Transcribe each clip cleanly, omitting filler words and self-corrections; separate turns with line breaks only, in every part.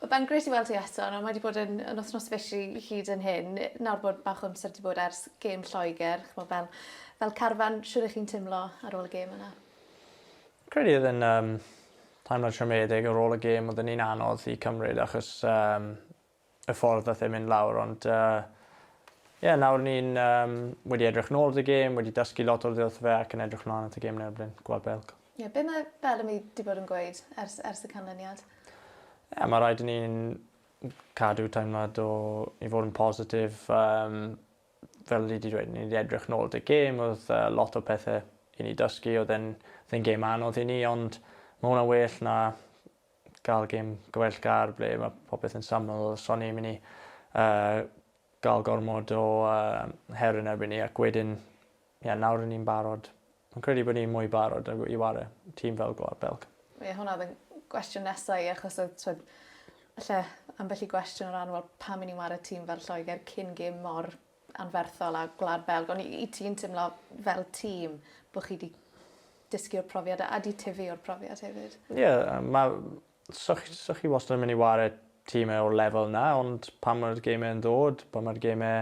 Be'n gret i weld ti eto, ond mae wedi bod yn wythnos fysi hyd yn hyn. Nawr bod bach o amser wedi bod ers gêm Lloegr. Fel carfan, siwr ych chi'n teimlo ar ôl y gêm yna?
Credu oedd yn teimlad siomedig ar ôl y gêm. Oedd yn un anodd i cymryd achos y ffordd oedd e'n mynd lawr. Ond nawr ni'n wedi edrych nôl at y gêm, wedi dysgu lot o'r ddiwrth fe ac yn edrych nôl at y gêm yn erbyn Gwlad Belg.
Be mae Belgium wedi bod yn gweud ers y canlyniad?
Mae rhaid i ni'n cadw teimlad i fod yn positif. Fel ni wedi dweud, ni wedi edrych nôl at y gêm. Oedd lot o pethau i ni dysgu. Oedd e'n gêm anodd i ni, ond mae hwnna'n well na gael gêm gyfeillgar ble mae popeth yn syml. So ni'n mynd i gael gormod o her yn erbyn ni ac wedyn nawr ni'n barod. Mae'n credu bod ni'n mwy barod i wario tîm fel Gwlad Belg.
Hwnna oedd yn gwestiwn nesaf i, achos oedd ambell i gwestiwn o ran pam i ni'n wario tîm fel Lloegr cyn gêm mor anferthol a Gwlad Belg. Ond i ti'n teimlo fel tîm bod chi wedi dysgu o'r profiad a di tyfu o'r profiad hefyd?
So chi wastad yn mynd i wario tîmau o'r lefel na, ond pan mae'r gemau yn dod, pan mae'r gemau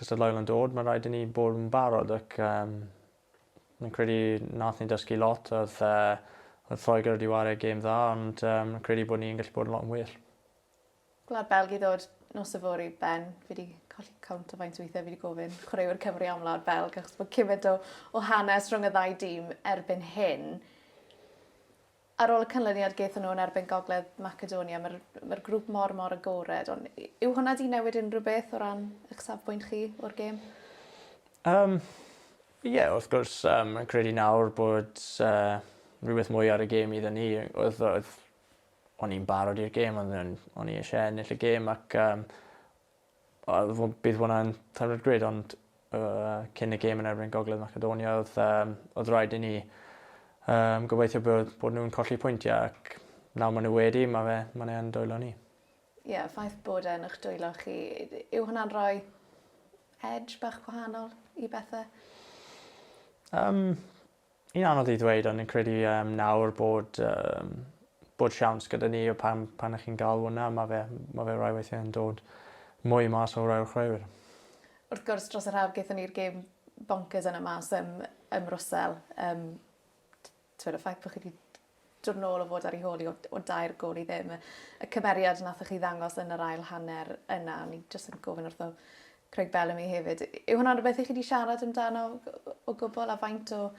cystadleuol yn dod, mae'n rhaid i ni bod yn barod ac mae'n credu nath ni'n dysgu lot. Oedd Lloegr wedi wario gêm dda, ond credu bod ni'n gallu bod yn lot yn well.
Gwlad Belg i ddod nos yfory, Ben. Fi wedi colli count o faint o weithiau fi wedi gofyn chwaraewyr Cymru am Gwlad Belg, achos bod cymaint o hanes rhwng y ddau dîm erbyn hyn. Ar ôl y canlyniad gaethon nhw yn erbyn Gogledd Macedonia, mae'r grŵp mor agored, ond yw hwnna di newid unrhyw beth o ran eich safbwynt chi o'r gêm?
Wrth gwrs, yn credu nawr bod rhywbeth mwy ar y gêm iddyn ni. O'n i'n barod i'r gêm, o'n i eisiau ennill y gêm ac bydd hwnna'n teimlad gred, ond cyn y gêm yn erbyn Gogledd Macedonia oedd rhaid i ni gobeithio bod nhw'n colli pwyntiau ac nawr maen nhw wedi, mae'n dwylo ni.
Ffaith bod e'n eich dwylo chi. Yw hwnna'n rhoi edge bach gwahanol i bethau?
Un anodd i ddweud, ond yn credu nawr bod siawns gyda ni o pan ych chi'n gael hwnna, mae fe rai weithiau yn dod mwy mas o rai o'r chwaraewyr.
Wrth gwrs, dros yr haf gaethon ni'r gêm bonkers yna mas ym Rwsel. Y ffaith bod chi wedi dod nôl o fod ar ei holi o 2 gol i ddim. Y cymeriad nathoch chi ddangos yn yr ail hanner yna, ni jyst yn gofyn wrtho Craig Bellamy hefyd. Yw hwnna'n rhywbeth i chi wedi siarad amdano o gwbl a faint o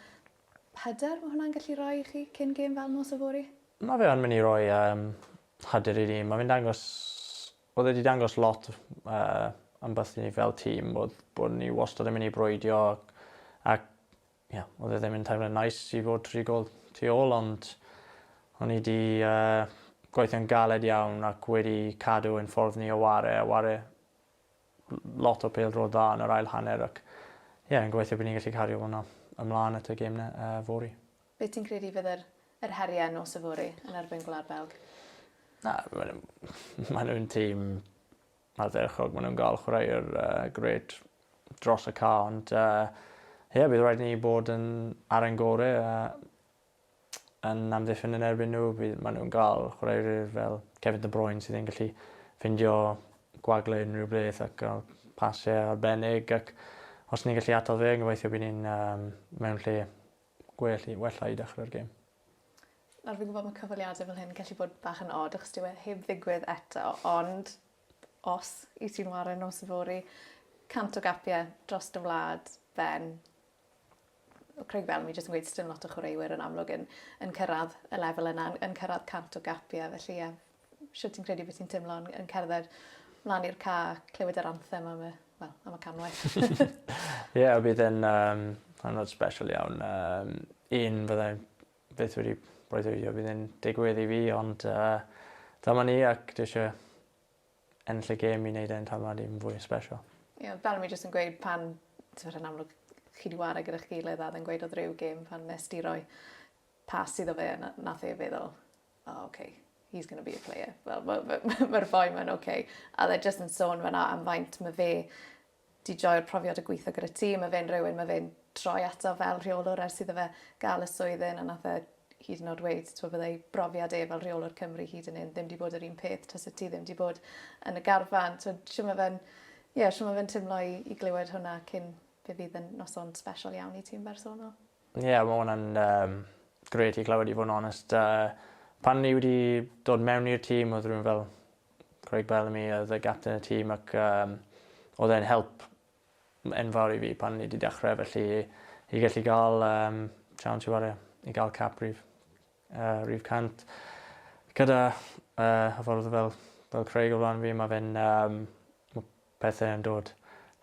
hyder mae hwnna'n gallu rhoi i chi cyn gêm fel nos yfory?
Mae fe yn mynd i roi hyder i ni. Oedd wedi dangos lot am beth ni fel tîm, bod ni wastad yn mynd i brwydio ac oedd e ddim yn teimlo'n nais i fod 3 gol tu ôl, ond o'n i wedi gweithio'n galed iawn ac wedi cadw yn ffordd ni o wario lot o pêl-drod dda yn yr ail hanner ac yn gobeithio bod ni'n gallu cario hwnna ymlaen at y gêm fory.
Be ti'n credu fydd yr heriau nos yfory yn erbyn Gwlad Belg?
Maen nhw'n tîm ardderchog, maen nhw'n gael chwaraewyr gred dros y ca, ond bydd rhaid ni bod ar ein gorau yn amddiffyn yn erbyn nhw. Maen nhw'n gael chwaraewyr fel Kevin De Bruyne sydd yn gallu ffindio gwagled unrhyw beth ac pasiau arbennig ac os ni'n gallu atal fe, gobeithio bydd ni'n mewn lle wella i dechrau'r gêm.
Nawr fi'n gwybod mae cyfweliadau fel hyn yn gallu bod bach yn od achos dyw e heb ddigwydd eto, ond os i ti'n wario nos yfory, cant o gapiau dros dy wlad, Ben, Craig Bellamy jyst yn gweud sdim lot o chwaraewyr yn amlwg yn cyrraedd y lefel yna, yn cyrraedd cant o gapiau, felly siwr ti'n credu beth ti'n teimlo yn cerdded mlaen i'r ca, clywed yr anthem am y canwaith.
Bydd yn hanod special iawn. Un fyddai beth wedi breuddwydio bydd yn digwydd i fi, ond dyma ni ac dwi eisiau ennill y gêm i wneud e'n teimlad i'n fwy special.
Bellamy jyst yn gweud pan, yn amlwg, chi wedi wario gyda'ch gilydd a yn gweud oedd rhyw gêm pan nes di roi pas iddo fe, nath e feddwl, he's going to be a player. Mae'r boi ma'n A dde jyst yn sôn fyna am faint mae fe di joio'r profiad y gweithio gyda tîm, mae fe'n troi ato fel rheolwr ers iddo fe gael y swydd yn, a nath hyd yn oed weid, byddai brofiad fel rheolwr Cymru hyd yn un ddim wedi bod yr un peth, tas y ti ddim wedi bod yn y garfan. Siwr mae fe'n teimlo i glywed hwnna cyn fe fydd yn noson special iawn i ti'n bersonol.
Mae hwnna'n gret i glywed i fod yn onest. Pan ni wedi dod mewn i'r tîm, oedd rhywun fel Gwlad Belg oedd y captain y tîm ac oedd e'n help enfawr i fi pan ni wedi dechrau, felly i gallu gael chance i gael cap rhif cant. Gyda hyffordd fel Craig o flaen fi, mae pethau yn dod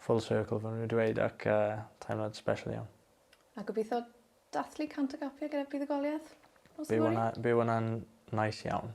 full circle fan nhw'n dweud ac teimlad special iawn.
A gobeithio dathlu cant o gapiau gyda buddugoliaeth?
Byw hwnna'n nice iawn.